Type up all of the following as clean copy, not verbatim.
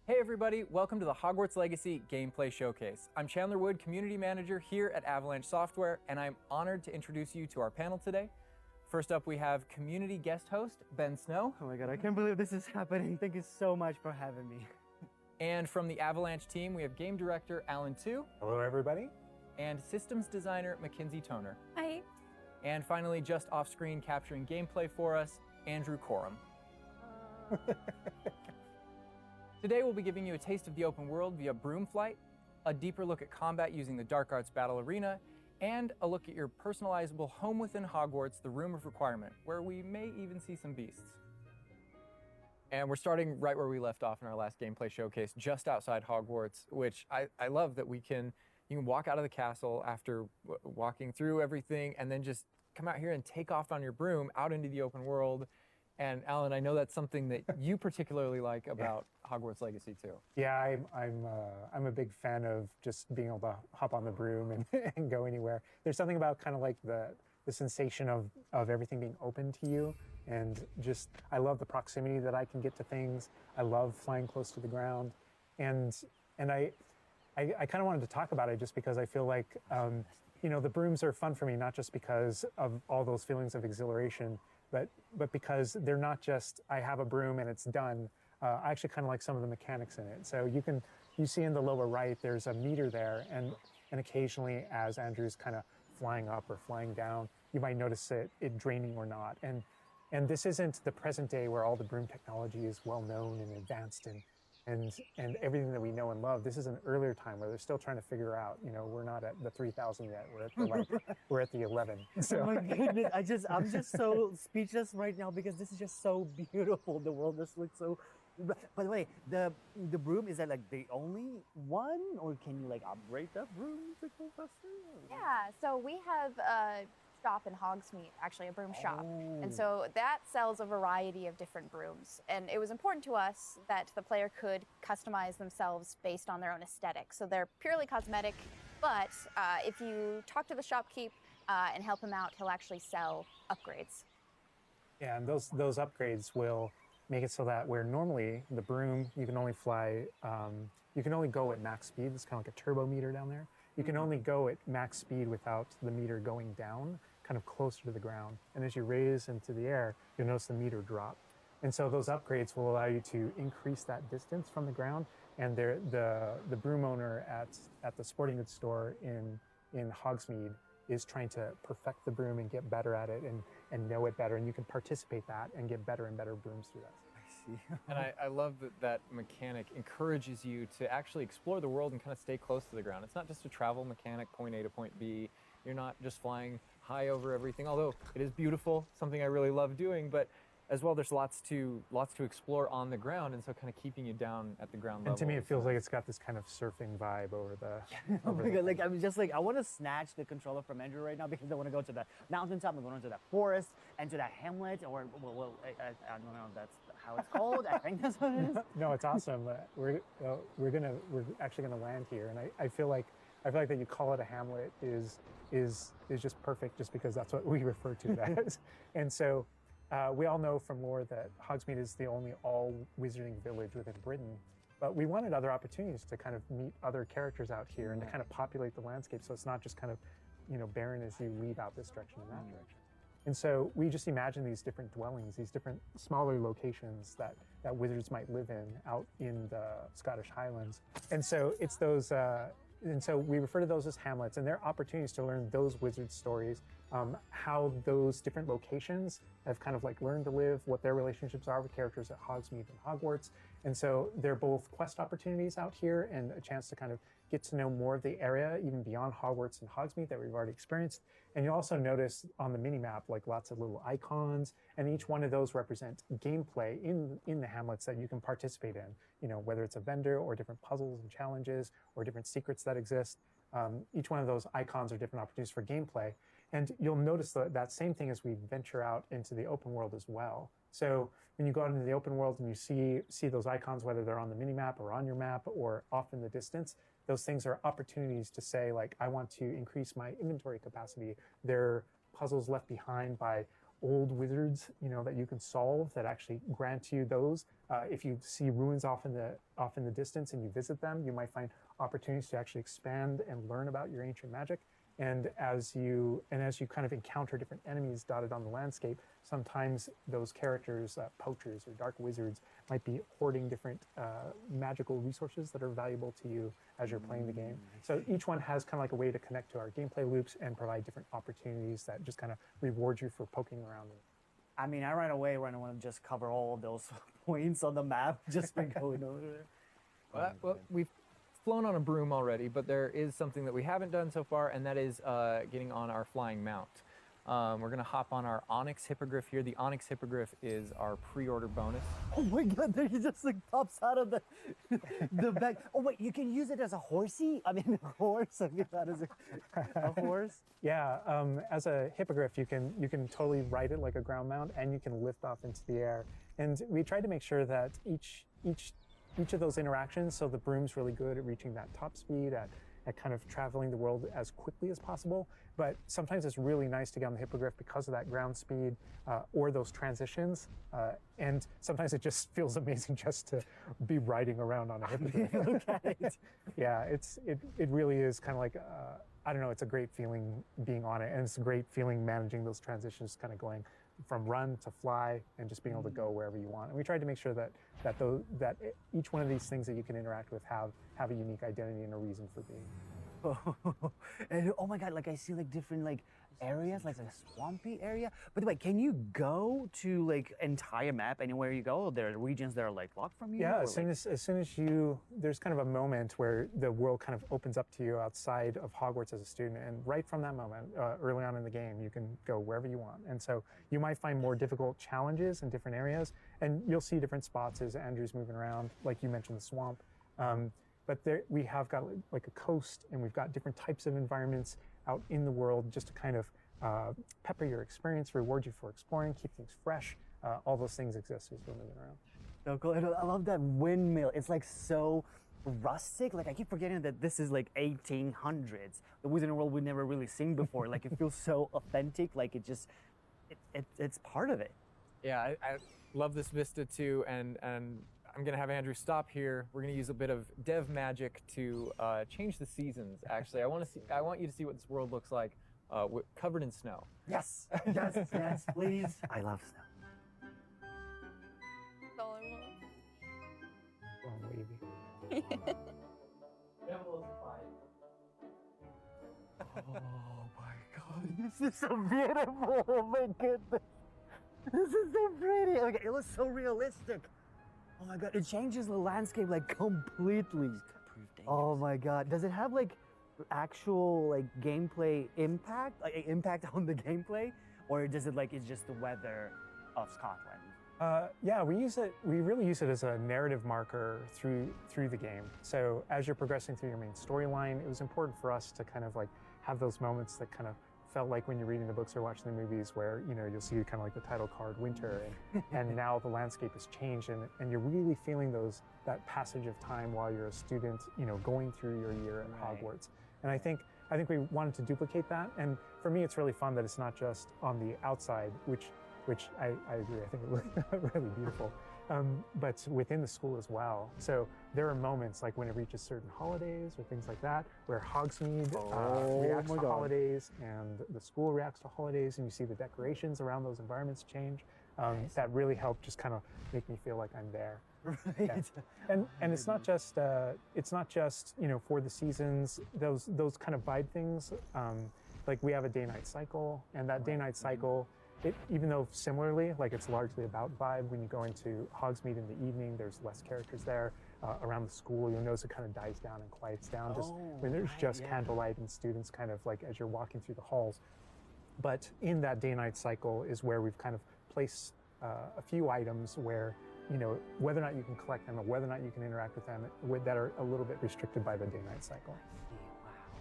Hey everybody, welcome to the Hogwarts Legacy Gameplay Showcase. I'm Chandler Wood, Community Manager here at Avalanche Software, and I'm honored to introduce you to our panel today. First up, we have community guest host, Ben Snow. Oh my god, I can't believe this is happening. Thank you so much for having me. And from the Avalanche team, we have game director, Alan Tu. Hello everybody. And systems designer, Mackenzie Toner. Hi. And finally, just off screen capturing gameplay for us, Andrew Coram. Today we'll be giving you a taste of the open world via broom flight, a deeper look at combat using the Dark Arts Battle Arena, and a look at your personalizable home within Hogwarts, the Room of Requirement, where we may even see some beasts. And we're starting right where we left off in our last gameplay showcase, just outside Hogwarts, which I love that you can walk out of the castle after walking through everything and then just come out here and take off on your broom out into the open world. And Alan, I know that's something that you particularly like about Hogwarts Legacy too. Yeah, I'm a big fan of just being able to hop on the broom and go anywhere. There's something about kind of like the sensation of everything being open to you, and just I love the proximity that I can get to things. I love flying close to the ground, and I kind of wanted to talk about it just because I feel like the brooms are fun for me, not just because of all those feelings of exhilaration, but because they're not just I have a broom and it's done. I actually kind of like some of the mechanics in it. So you see in the lower right there's a meter there, and occasionally as Andrew's kind of flying up or flying down, you might notice it draining or not. And this isn't the present day where all the broom technology is well known and advanced and everything that we know and love. This is an earlier time where they're still trying to figure out, we're not at the 3,000 yet. We're at the 11. So. Oh my goodness, I'm just so speechless right now because this is just so beautiful. The world just looks so. By the way, the broom, is that like the only one, or can you like upgrade that broom to go faster? Yeah, so we have a shop in Hogsmeade, actually a broom shop. And so that sells a variety of different brooms. And it was important to us that the player could customize themselves based on their own aesthetic. So they're purely cosmetic, but if you talk to the shopkeep and help him out, he'll actually sell upgrades. Yeah, and those upgrades will make it so that where normally the broom, you can only fly, you can only go at max speed. It's kind of like a turbo meter down there. You can only go at max speed without the meter going down, kind of closer to the ground. And as you raise into the air, you'll notice the meter drop. And so those upgrades will allow you to increase that distance from the ground. And the broom owner at the sporting goods store in Hogsmeade is trying to perfect the broom and get better at it and know it better. And you can participate that and get better and better brooms through that. I see. And I love that mechanic encourages you to actually explore the world and kind of stay close to the ground. It's not just a travel mechanic, point A to point B. You're not just flying high over everything, although it is beautiful, something I really love doing, but as well, there's lots to explore on the ground, and so kind of keeping you down at the ground level. And to me, it feels like it's got this kind of surfing vibe over the. Oh my god! Like I'm just like I want to snatch the controller from Andrew right now because I want to go to the mountaintop, I'm going to that forest, and to that hamlet, or I don't know if that's how it's called. I think that's what it is. No, it's awesome. We're actually gonna land here, and I feel like that you call it a hamlet is just perfect, just because that's what we refer to it as, and so. We all know from lore that Hogsmeade is the only all-wizarding village within Britain, but we wanted other opportunities to kind of meet other characters out here and to kind of populate the landscape, so it's not just kind of, barren as you leave out this direction and that direction. And so we just imagine these different dwellings, these different smaller locations that wizards might live in out in the Scottish Highlands. And so it's those. And so we refer to those as hamlets, and they're opportunities to learn those wizard stories, how those different locations have kind of like learned to live, what their relationships are with characters at Hogsmeade and Hogwarts. And so they're both quest opportunities out here and a chance to kind of get to know more of the area, even beyond Hogwarts and Hogsmeade that we've already experienced. And you'll also notice on the mini-map, like lots of little icons, and each one of those represent gameplay in the hamlets that you can participate in, whether it's a vendor or different puzzles and challenges or different secrets that exist. Each one of those icons are different opportunities for gameplay. And you'll notice that same thing as we venture out into the open world as well. So when you go out into the open world and you see those icons, whether they're on the mini-map or on your map or off in the distance, those things are opportunities to say, like, I want to increase my inventory capacity. They're puzzles left behind by old wizards, that you can solve that actually grant you those. If you see ruins off in the distance and you visit them, you might find opportunities to actually expand and learn about your ancient magic. And as you kind of encounter different enemies dotted on the landscape, sometimes those characters, poachers or dark wizards, might be hoarding different magical resources that are valuable to you as you're playing the game. So each one has kind of like a way to connect to our gameplay loops and provide different opportunities that just kind of reward you for poking around. I mean, I right away want to just cover all of those points on the map just by going over there. Well, we've flown on a broom already, but there is something that we haven't done so far, and that is getting on our flying mount. We're gonna hop on our Onyx Hippogriff here. The Onyx Hippogriff is our pre-order bonus. Oh my God! There he just like pops out of the back. Oh wait, you can use it as a horsey. I mean, a horse. I mean, that is a horse. Yeah, as a hippogriff, you can totally ride it like a ground mount, and you can lift off into the air. And we tried to make sure that each of those interactions, so the broom's really good at reaching that top speed, at kind of traveling the world as quickly as possible. But sometimes it's really nice to get on the hippogriff because of that ground speed or those transitions. And sometimes it just feels amazing just to be riding around on a hippogriff. Look at it. Yeah, it really is kind of like, I don't know, it's a great feeling being on it. And it's a great feeling managing those transitions, kind of going from run to fly and just being able to go wherever you want. And we tried to make sure that each one of these things that you can interact with have a unique identity and a reason for being. And oh my God, like I see like different like areas, like a swampy area. By the way, can you go to like entire map anywhere you go? There are regions that are like locked from you? Yeah, or, as soon as there's kind of a moment where the world kind of opens up to you outside of Hogwarts as a student, and right from that moment, early on in the game, you can go wherever you want. And so you might find more difficult challenges in different areas, and you'll see different spots as Andrew's moving around, like you mentioned the swamp. But we have got like a coast, and we've got different types of environments out in the world just to kind of pepper your experience, reward you for exploring, keep things fresh. All those things exist as you're moving around. So cool. And I love that windmill. It's like so rustic. Like I keep forgetting that this is like 1800s. The Wizarding World we've never really seen before. Like it feels so authentic. Like it's part of it. Yeah, I love this vista too, and I'm gonna have Andrew stop here. We're gonna use a bit of dev magic to change the seasons. Actually, I want you to see what this world looks like, covered in snow. Yes, yes, yes, please. I love snow. That's all I want. Oh, wavy. Oh my God, this is so beautiful. Oh my goodness, this is so pretty. Okay, it looks so realistic. Oh my God, it changes the landscape like completely. Oh my God, does it have like actual like gameplay impact, like impact on the gameplay, or does it like it's just the weather of Scotland? Yeah, we really use it as a narrative marker through the game. So as you're progressing through your main storyline, it was important for us to kind of like have those moments that kind of felt like when you're reading the books or watching the movies where, you'll see kind of like the title card, winter, and now the landscape has changed, and you're really feeling that passage of time while you're a student, going through your year at Hogwarts. And I think we wanted to duplicate that. And for me, it's really fun that it's not just on the outside, which I agree, I think it looks really beautiful, but within the school as well. So there are moments like when it reaches certain holidays or things like that, where Hogsmeade reacts to holidays and the school reacts to holidays, and you see the decorations around those environments change. That really helped just kind of make me feel like I'm there. Right. Yeah. And it's not just for the seasons, those kind of vibe things. Like we have a day-night cycle, and that day-night cycle, even though similarly, like it's largely about vibe, when you go into Hogsmeade in the evening, there's less characters there. Around the school, you'll notice it kind of dies down and quiets down just when there's just candlelight and students kind of like as you're walking through the halls. But in that day-night cycle is where we've kind of placed a few items where, whether or not you can collect them or whether or not you can interact with them that are a little bit restricted by the day-night cycle.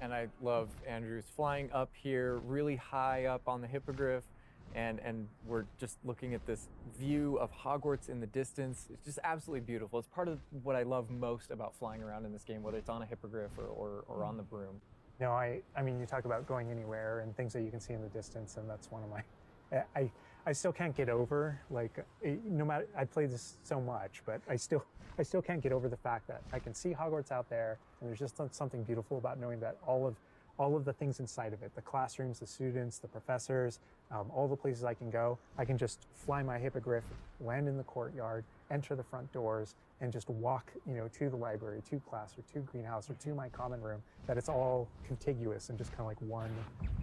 And I love Andrew's flying up here, really high up on the hippogriff. And we're just looking at this view of Hogwarts in the distance. It's just absolutely beautiful. It's part of what I love most about flying around in this game, whether it's on a hippogriff or on the broom. No, I mean, you talk about going anywhere and things that you can see in the distance, and that's one of my, I still can't get over, like, no matter, I played this so much, but I still can't get over the fact that I can see Hogwarts out there, and there's just something beautiful about knowing that all of the things inside of it, the classrooms, the students, the professors, all the places I can go, I can just fly my hippogriff, land in the courtyard, enter the front doors, and just walk, to the library, to class, or to greenhouse, or to my common room, that it's all contiguous and just kind of like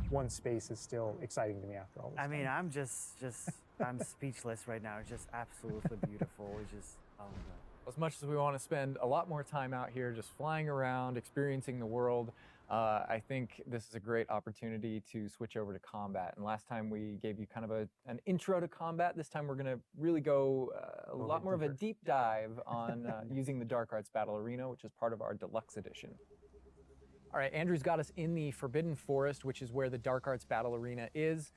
one space is still exciting to me after all this I mean, time. I'm just I'm speechless right now. It's just absolutely beautiful. It's just, oh my God. As much as we want to spend a lot more time out here just flying around, experiencing the world, I think this is a great opportunity to switch over to combat. And last time we gave you kind of an intro to combat. This time we're going to really go a lot more of a deep dive on using the Dark Arts Battle Arena, which is part of our deluxe edition. All right, Andrew's got us in the Forbidden Forest, which is where the Dark Arts Battle Arena is,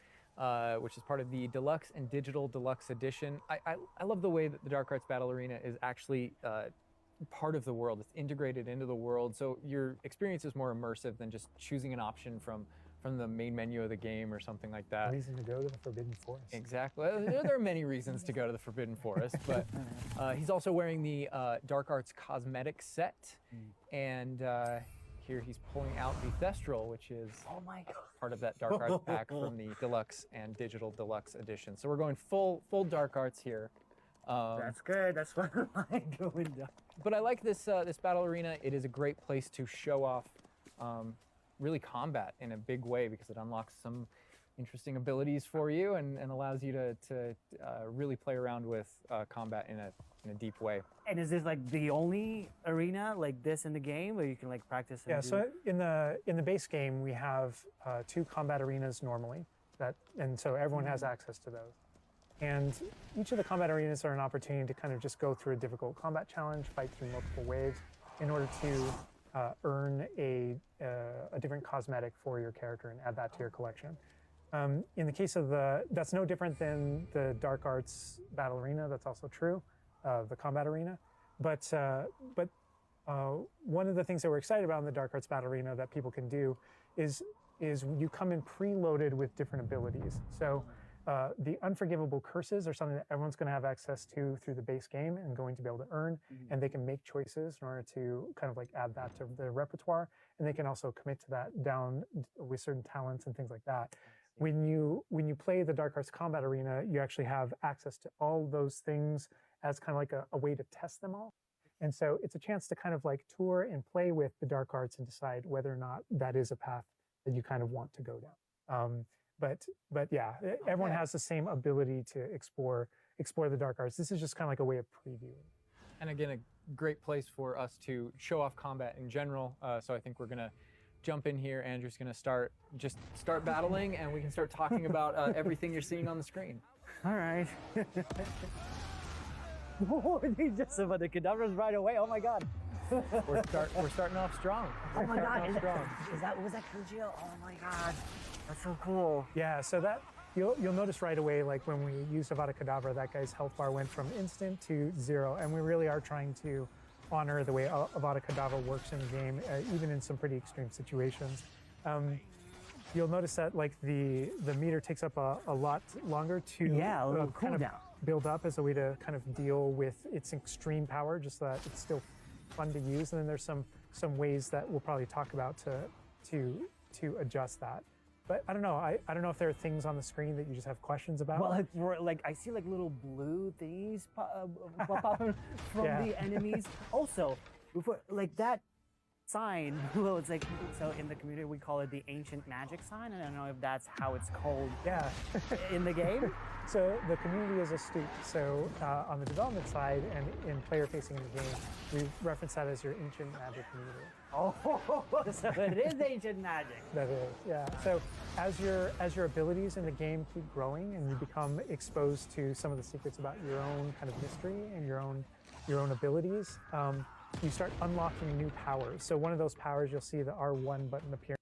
which is part of the Deluxe and Digital Deluxe Edition. I love the way that the Dark Arts Battle Arena is actually part of the world. It's integrated into the world, so your experience is more immersive than just choosing an option from the main menu of the game or something like that. Reason to go to the Forbidden Forest. Exactly. There are many reasons to go to the Forbidden Forest, but he's also wearing the Dark Arts cosmetic set, and here he's pulling out the Thestral, which is part of that Dark Arts pack from the Deluxe and Digital Deluxe Edition. So we're going full Dark Arts here. That's good. That's what I'm doing. But I like this this battle arena. It is a great place to show off really combat in a big way, because it unlocks some interesting abilities for you and allows you to really play around with combat in a deep way. And is this like the only arena like this in the game where you can like practice? And Yeah, so in the base game we have 2 combat arenas normally, and so everyone has access to those. And each of the combat arenas are an opportunity to kind of just go through a difficult combat challenge, fight through multiple waves, in order to earn a different cosmetic for your character and add that to your collection. In the case of that's no different than the Dark Arts Battle Arena. That's also true, the combat arena. But one of the things that we're excited about in the Dark Arts Battle Arena that people can do is you come in preloaded with different abilities. So the unforgivable curses are something that everyone's going to have access to through the base game and going to be able to earn, and they can make choices in order to kind of like add that to their repertoire, and they can also commit to that down with certain talents and things like that. When you play the Dark Arts Combat Arena, you actually have access to all those things as kind of like a way to test them all. And so it's a chance to kind of like tour and play with the Dark Arts and decide whether or not that is a path that you kind of want to go down. But yeah, everyone has the same ability to explore the Dark Arts. This is just kind of like a way of previewing. And again, a great place for us to show off combat in general. So I think we're gonna jump in here. Andrew's gonna start battling, and we can start talking about everything you're seeing on the screen. All right. Oh, they just about the cadavers right away. Oh my God. We're starting off strong. Oh my God. Was that Kujio? Oh my God. That's so cool. Yeah, so that you'll notice right away, like when we used Avada Kedavra, that guy's health bar went from instant to 0, and we really are trying to honor the way Avada Kedavra works in the game, even in some pretty extreme situations. You'll notice that like the meter takes up a lot longer to a little kind of cooldown. Build up as a way to kind of deal with its extreme power, just so that it's still fun to use. And then there's some ways that we'll probably talk about to adjust that. But I don't know. I don't know if there are things on the screen that you just have questions about. Well, like I see like little blue things pop up from the enemies. Also, before like that sign, well, it's like, so in the community we call it the ancient magic sign. I don't know if that's how it's called. Yeah. In the game. So the community is astute. So on the development side and in player facing in the game, we reference that as your ancient magic meter. Oh, so it is ancient magic. That is, yeah. So as your abilities in the game keep growing and you become exposed to some of the secrets about your own kind of mystery and your own abilities, you start unlocking new powers. So one of those powers, you'll see the R1 button appear